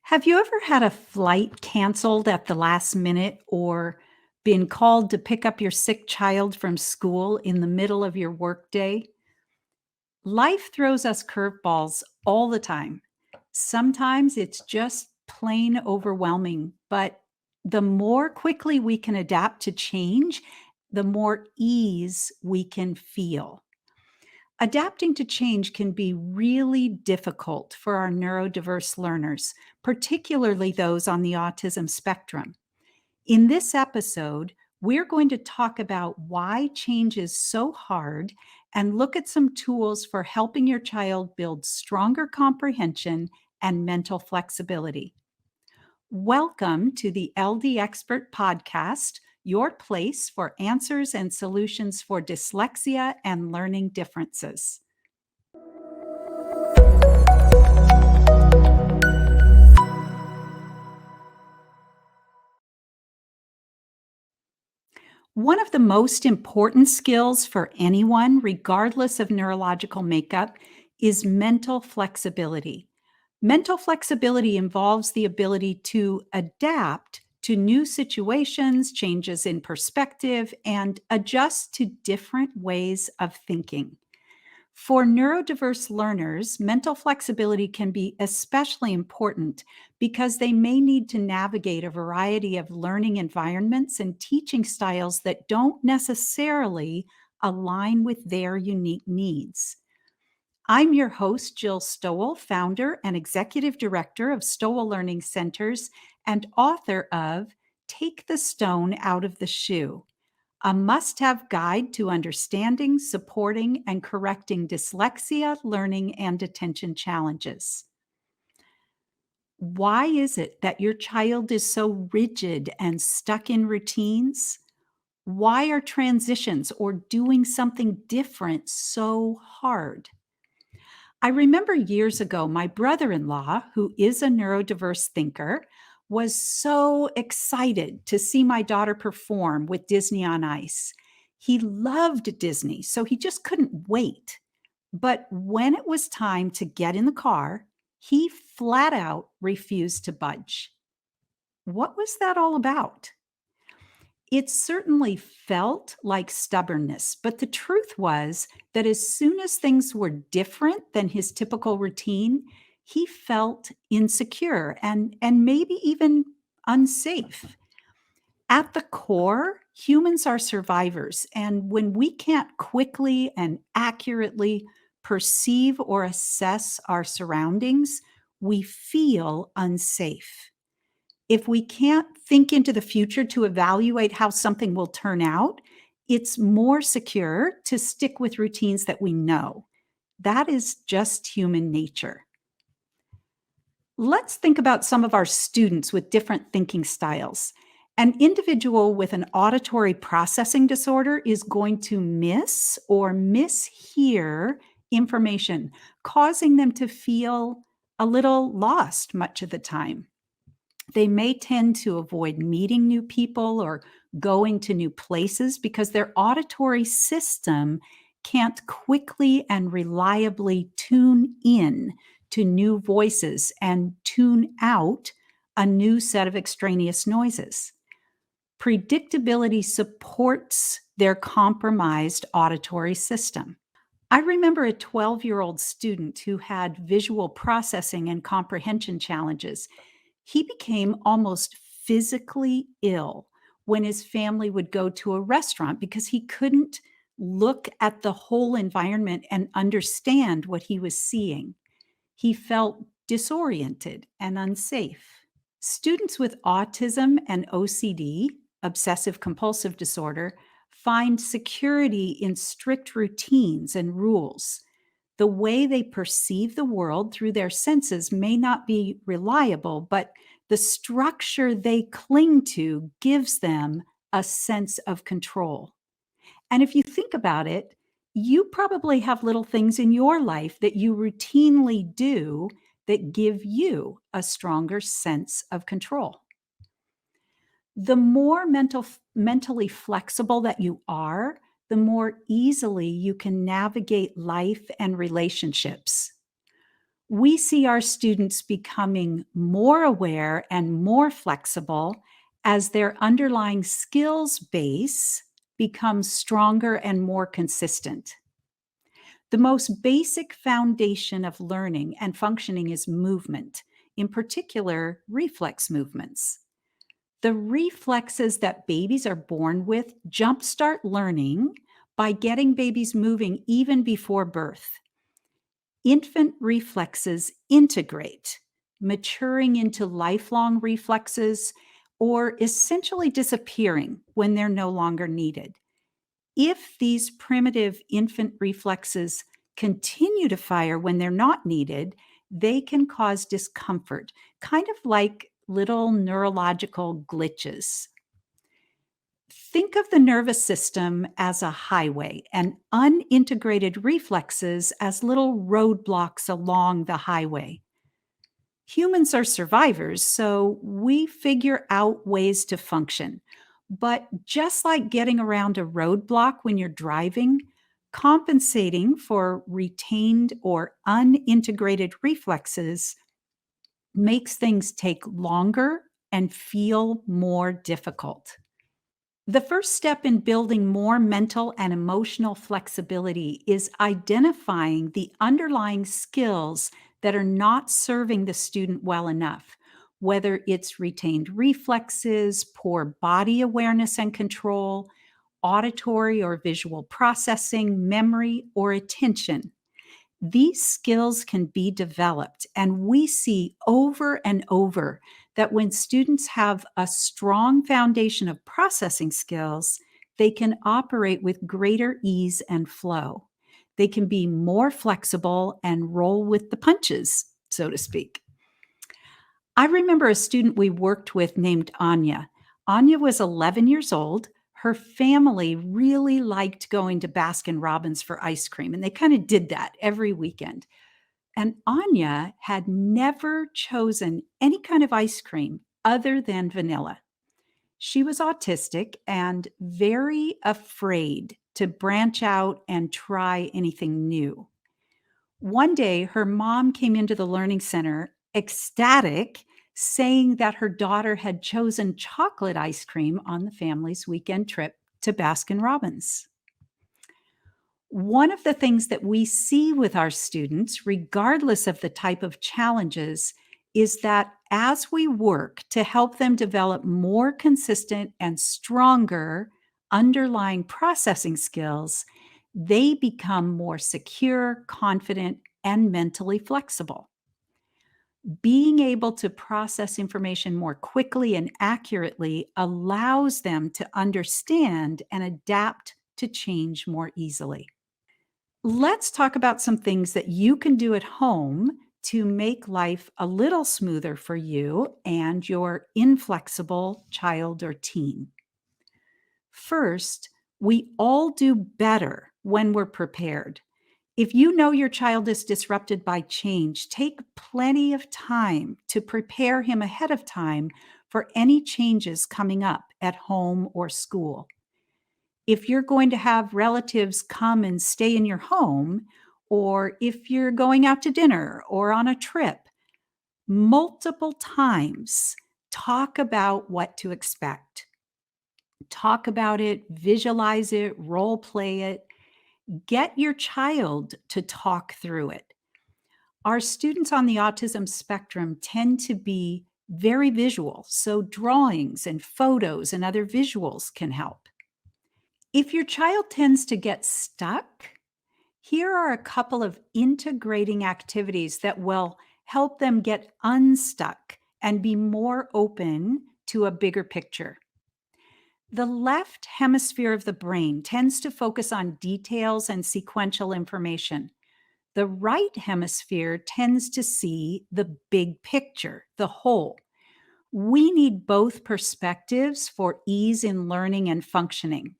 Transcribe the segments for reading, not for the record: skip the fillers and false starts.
Have you ever had a flight canceled at the last minute or been called to pick up your sick child from school in the middle of your workday? Life throws us curveballs all the time. Sometimes it's just plain overwhelming, but the more quickly we can adapt to change, the more ease we can feel. Adapting to change can be really difficult for our neurodiverse learners, particularly those on the autism spectrum. In this episode, we're going to talk about why change is so hard and look at some tools for helping your child build stronger comprehension and mental flexibility. Welcome to the LD Expert Podcast, your place for answers and solutions for dyslexia and learning differences. One of the most important skills for anyone, regardless of neurological makeup, is mental flexibility. Mental flexibility involves the ability to adapt to new situations, changes in perspective, and adjust to different ways of thinking. For neurodiverse learners, mental flexibility can be especially important because they may need to navigate a variety of learning environments and teaching styles that don't necessarily align with their unique needs. I'm your host, Jill Stowell, founder and executive director of Stowell Learning Centers and author of Take the Stone Out of the Shoe, a must-have guide to understanding, supporting, and correcting dyslexia, learning, and attention challenges. Why is it that your child is so rigid and stuck in routines? Why are transitions or doing something different so hard? I remember years ago, my brother-in-law, who is a neurodiverse thinker, was so excited to see my daughter perform with Disney on Ice. He loved Disney, so he just couldn't wait. But when it was time to get in the car, he flat out refused to budge. What was that all about? It certainly felt like stubbornness, but the truth was that as soon as things were different than his typical routine, he felt insecure and maybe even unsafe. At the core, humans are survivors, and when we can't quickly and accurately perceive or assess our surroundings, we feel unsafe. If we can't think into the future to evaluate how something will turn out, it's more secure to stick with routines that we know. That is just human nature. Let's think about some of our students with different thinking styles. An individual with an auditory processing disorder is going to miss or mishear information, causing them to feel a little lost much of the time. They may tend to avoid meeting new people or going to new places because their auditory system can't quickly and reliably tune in to new voices and tune out a new set of extraneous noises. Predictability supports their compromised auditory system. I remember a 12-year-old student who had visual processing and comprehension challenges. He became almost physically ill when his family would go to a restaurant because he couldn't look at the whole environment and understand what he was seeing. He felt disoriented and unsafe. Students with autism and OCD, obsessive compulsive disorder, find security in strict routines and rules. The way they perceive the world through their senses may not be reliable, but the structure they cling to gives them a sense of control. And if you think about it, you probably have little things in your life that you routinely do that give you a stronger sense of control. The more mentally flexible that you are, the more easily you can navigate life and relationships. We see our students becoming more aware and more flexible as their underlying skills base becomes stronger and more consistent. The most basic foundation of learning and functioning is movement, in particular, reflex movements. The reflexes that babies are born with jumpstart learning by getting babies moving even before birth. Infant reflexes integrate, maturing into lifelong reflexes or essentially disappearing when they're no longer needed. If these primitive infant reflexes continue to fire when they're not needed, they can cause discomfort, kind of like little neurological glitches. Think of the nervous system as a highway and unintegrated reflexes as little roadblocks along the highway. Humans are survivors, so we figure out ways to function. But just like getting around a roadblock when you're driving, compensating for retained or unintegrated reflexes makes things take longer and feel more difficult. The first step in building more mental and emotional flexibility is identifying the underlying skills that are not serving the student well enough, whether it's retained reflexes, poor body awareness and control, auditory or visual processing, memory, or attention. These skills can be developed, and we see over and over that when students have a strong foundation of processing skills, they can operate with greater ease and flow. They can be more flexible and roll with the punches, so to speak. I remember a student we worked with named Anya. Anya was 11 years old. Her family really liked going to Baskin Robbins for ice cream, and they kind of did that every weekend. And Anya had never chosen any kind of ice cream other than vanilla. She was autistic and very afraid to branch out and try anything new. One day, her mom came into the learning center ecstatic, saying that her daughter had chosen chocolate ice cream on the family's weekend trip to Baskin Robbins. One of the things that we see with our students, regardless of the type of challenges, is that as we work to help them develop more consistent and stronger underlying processing skills, they become more secure, confident, and mentally flexible. Being able to process information more quickly and accurately allows them to understand and adapt to change more easily. Let's talk about some things that you can do at home to make life a little smoother for you and your inflexible child or teen. First, we all do better when we're prepared. If you know your child is disrupted by change, take plenty of time to prepare him ahead of time for any changes coming up at home or school. If you're going to have relatives come and stay in your home, or if you're going out to dinner or on a trip, multiple times, talk about what to expect. Talk about it, visualize it, role play it. Get your child to talk through it. Our students on the autism spectrum tend to be very visual, so drawings and photos and other visuals can help. If your child tends to get stuck, here are a couple of integrating activities that will help them get unstuck and be more open to a bigger picture. The left hemisphere of the brain tends to focus on details and sequential information. The right hemisphere tends to see the big picture, the whole. We need both perspectives for ease in learning and functioning.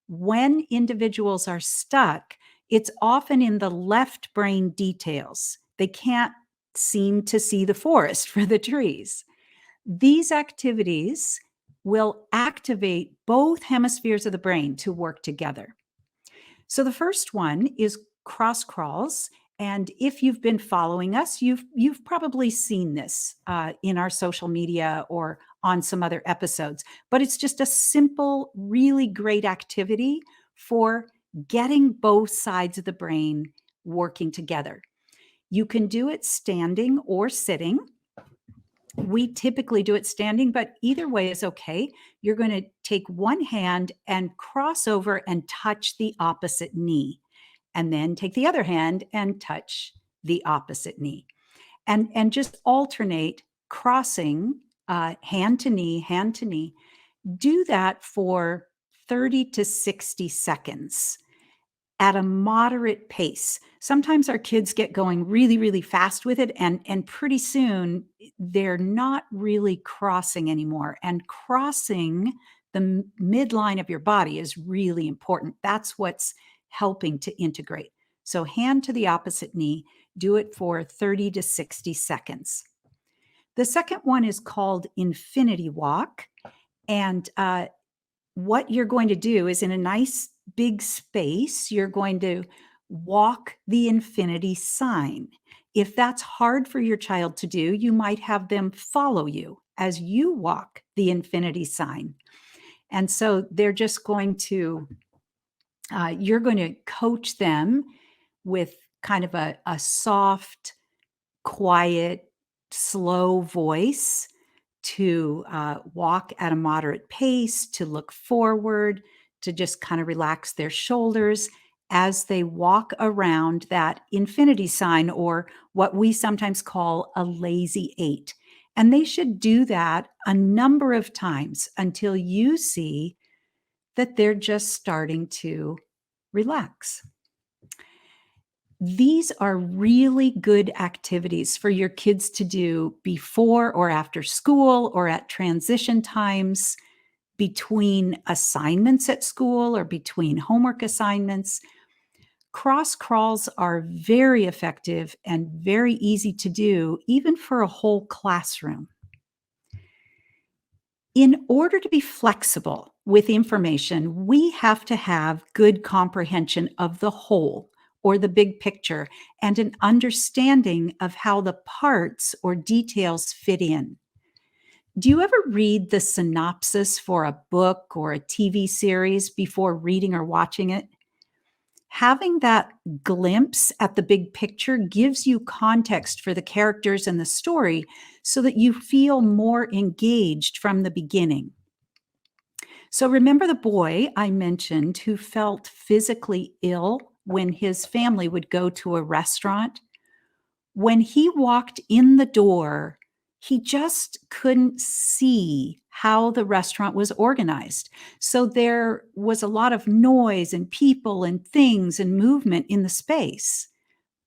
When individuals are stuck, it's often in the left brain details. They can't seem to see the forest for the trees. These activities will activate both hemispheres of the brain to work together. So the first one is cross crawls, And if you've been following us, you've probably seen this in our social media or on some other episodes. But it's just a simple, really great activity for getting both sides of the brain working together. You can do it standing or sitting. We typically do it standing, but either way is okay. You're going to take one hand and cross over and touch the opposite knee, and then take the other hand and touch the opposite knee, and just alternate crossing hand to knee, hand to knee. Do that for 30 to 60 seconds at a moderate pace. Sometimes our kids get going really, really fast with it, and pretty soon they're not really crossing anymore. And crossing the midline of your body is really important. That's what's helping to integrate. So, hand to the opposite knee, do it for 30 to 60 seconds. The second one is called infinity walk. And what you're going to do is, in a nice big space, you're going to walk the infinity sign. If that's hard for your child to do, you might have them follow you as you walk the infinity sign. And so they're just going to, you're going to coach them with kind of a soft, quiet, slow voice to walk at a moderate pace, to look forward, to just kind of relax their shoulders as they walk around that infinity sign, or what we sometimes call a lazy 8. And they should do that a number of times until you see that they're just starting to relax. These are really good activities for your kids to do before or after school, or at transition times between assignments at school or between homework assignments. Cross crawls are very effective and very easy to do, even for a whole classroom. In order to be flexible with information, we have to have good comprehension of the whole, or the big picture, and an understanding of how the parts or details fit in. Do you ever read the synopsis for a book or a TV series before reading or watching it? Having that glimpse at the big picture gives you context for the characters and the story, so that you feel more engaged from the beginning. So remember the boy I mentioned who felt physically ill when his family would go to a restaurant? When he walked in the door, he just couldn't see how the restaurant was organized. So there was a lot of noise and people and things and movement in the space,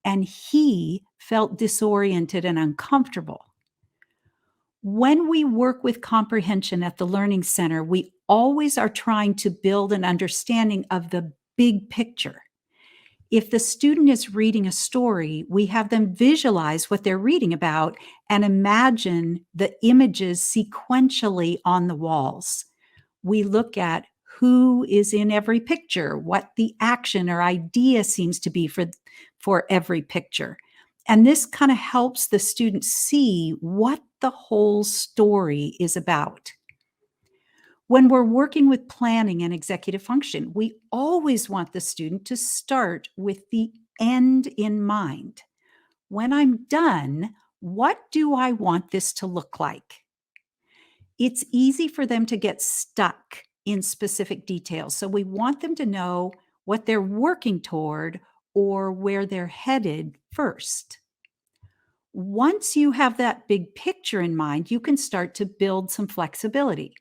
and he felt disoriented and uncomfortable. When we work with comprehension at the Learning Center, we always are trying to build an understanding of the big picture. If the student is reading a story, we have them visualize what they're reading about and imagine the images sequentially on the walls. We look at who is in every picture, what the action or idea seems to be for every picture. And this kind of helps the student see what the whole story is about. When we're working with planning and executive function, we always want the student to start with the end in mind. When I'm done, what do I want this to look like? It's easy for them to get stuck in specific details. So we want them to know what they're working toward or where they're headed first. Once you have that big picture in mind, you can start to build some flexibility.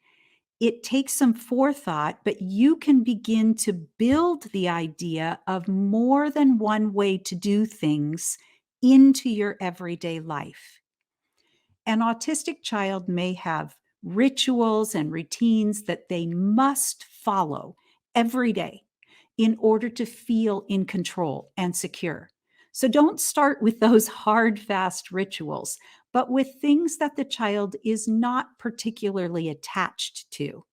It takes some forethought, but you can begin to build the idea of more than one way to do things into your everyday life. An autistic child may have rituals and routines that they must follow every day in order to feel in control and secure. So don't start with those hard, fast rituals, but with things that the child is not particularly attached to.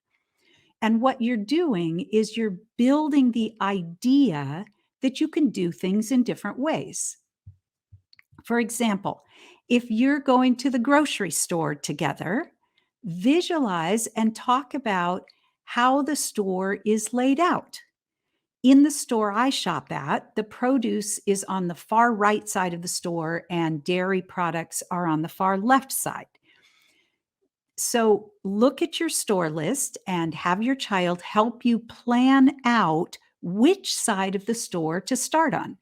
And what you're doing is you're building the idea that you can do things in different ways. For example, if you're going to the grocery store together, visualize and talk about how the store is laid out. In the store I shop at, the produce is on the far right side of the store and dairy products are on the far left side. So look at your store list and have your child help you plan out which side of the store to start on.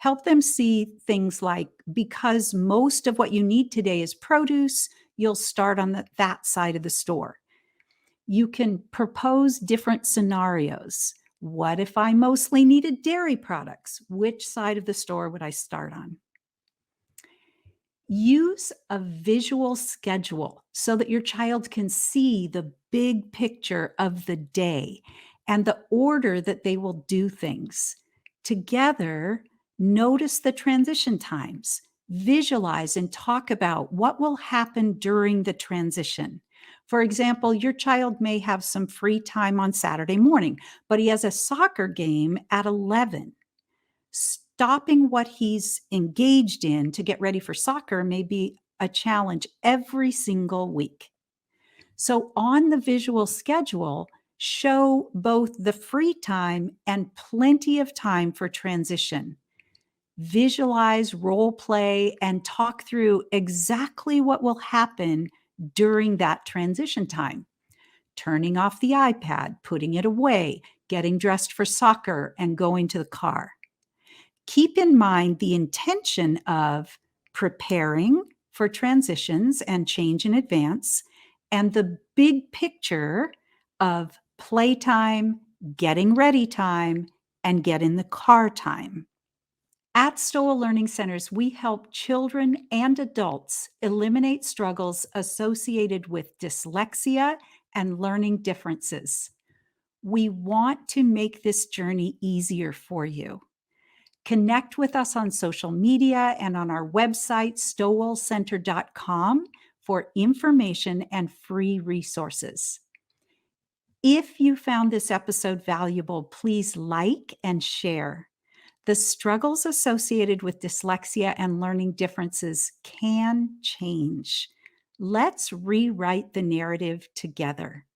Help them see things like, because most of what you need today is produce, you'll start on that side of the store. You can propose different scenarios. What if I mostly needed dairy products? Which side of the store would I start on? Use a visual schedule so that your child can see the big picture of the day and the order that they will do things. Together, notice the transition times. Visualize and talk about what will happen during the transition. For example, your child may have some free time on Saturday morning, but he has a soccer game at 11. Stopping what he's engaged in to get ready for soccer may be a challenge every single week. So, on the visual schedule, show both the free time and plenty of time for transition. Visualize, role play, and talk through exactly what will happen during that transition time. Turning off the iPad, putting it away, getting dressed for soccer, and going to the car. Keep in mind the intention of preparing for transitions and change in advance, and the big picture of playtime, getting ready time, and get in the car time. At Stowell Learning Centers, we help children and adults eliminate struggles associated with dyslexia and learning differences. We want to make this journey easier for you. Connect with us on social media and on our website, stowellcenter.com, for information and free resources. If you found this episode valuable, please like and share. The struggles associated with dyslexia and learning differences can change. Let's rewrite the narrative together.